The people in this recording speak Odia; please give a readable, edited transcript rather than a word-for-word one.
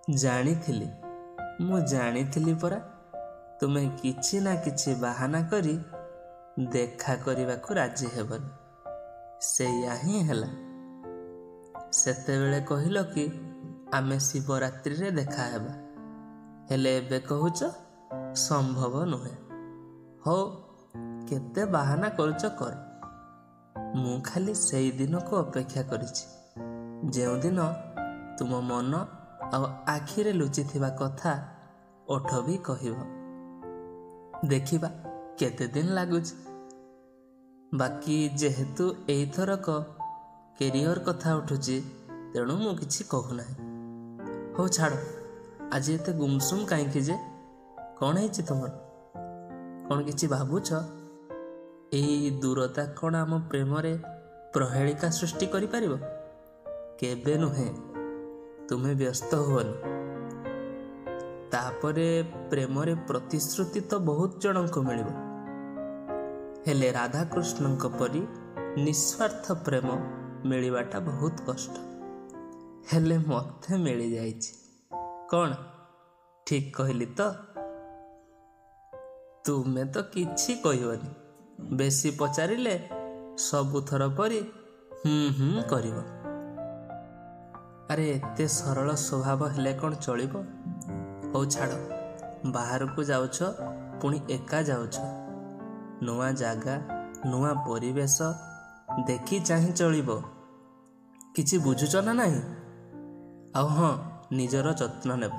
ଜାଣିଥିଲି, ମୁଁ ଜାଣିଥିଲି ପରା ତୁମେ କିଛି ନା କିଛି ବାହାନା କରି ଦେଖା କରିବାକୁ ରାଜି ହେବନି। ସେଇଆ ହିଁ ହେଲା। ସେତେବେଳେ କହିଲ କି ଆମେ ଶିବରାତ୍ରିରେ ଦେଖା ହେବା, ହେଲେ ଏବେ କହୁଛ ସମ୍ଭବ ନୁହେଁ। ହଉ, କେତେ ବାହାନା କରୁଛ କର। ମୁଁ ଖାଲି ସେଇ ଦିନକୁ ଅପେକ୍ଷା କରିଛି, ଯେଉଁଦିନ ତୁମ ମନ ଆଉ ଆଖିରେ ଲୁଚିଥିବା କଥା ଓଠ ବି କହିବ। ଦେଖିବା କେତେ ଦିନ ଲାଗୁଛି। ବାକି ଯେହେତୁ ଏଇଥରକ କେରିୟର କଥା ଉଠୁଛି, ତେଣୁ ମୁଁ କିଛି କହୁନାହିଁ। ହଉ ଛାଡ଼, ଆଜି ଏତେ ଗୁମସୁମ କାହିଁକି ଯେ? କ'ଣ ହେଇଛି ତୁମର? କ'ଣ କିଛି ଭାବୁଛ? ଏଇ ଦୂରତା କ'ଣ ଆମ ପ୍ରେମରେ ପ୍ରହେଳିକା ସୃଷ୍ଟି କରିପାରିବ? କେବେ ନୁହେଁ। ତୁମେ ବ୍ୟସ୍ତ ହୁଅନି। ତାପରେ ପ୍ରେମରେ ପ୍ରତିଶ୍ରୁତି ତ ବହୁତ ଜଣଙ୍କୁ ମିଳିବ, ହେଲେ ରାଧାକୃଷ୍ଣଙ୍କ ପରି ନିସ୍ୱାର୍ଥ ପ୍ରେମ ମିଳିବାଟା ବହୁତ କଷ୍ଟ। ହେଲେ ମୋତେ ମିଳିଯାଇଛି। କ'ଣ ଠିକ୍ କହିଲି ତ? ତୁମେ ତ କିଛି କହିବନି, ବେଶୀ ପଚାରିଲେ ସବୁଥର ପରି କରିବ। ଆରେ ଏତେ ସରଳ ସ୍ୱଭାବ ହେଲେ କ'ଣ ଚଳିବ? ହଉ ଛାଡ଼, ବାହାରକୁ ଯାଉଛ, ପୁଣି ଏକା ଯାଉଛ। ନୂଆ ଜାଗା, ନୂଆ ପରିବେଶ ଦେଖି ଚାହିଁ ଚଳିବ। କିଛି ବୁଝୁଛ ନା ନାହିଁ? ଆଉ ହଁ, ନିଜର ଯତ୍ନ ନେବ।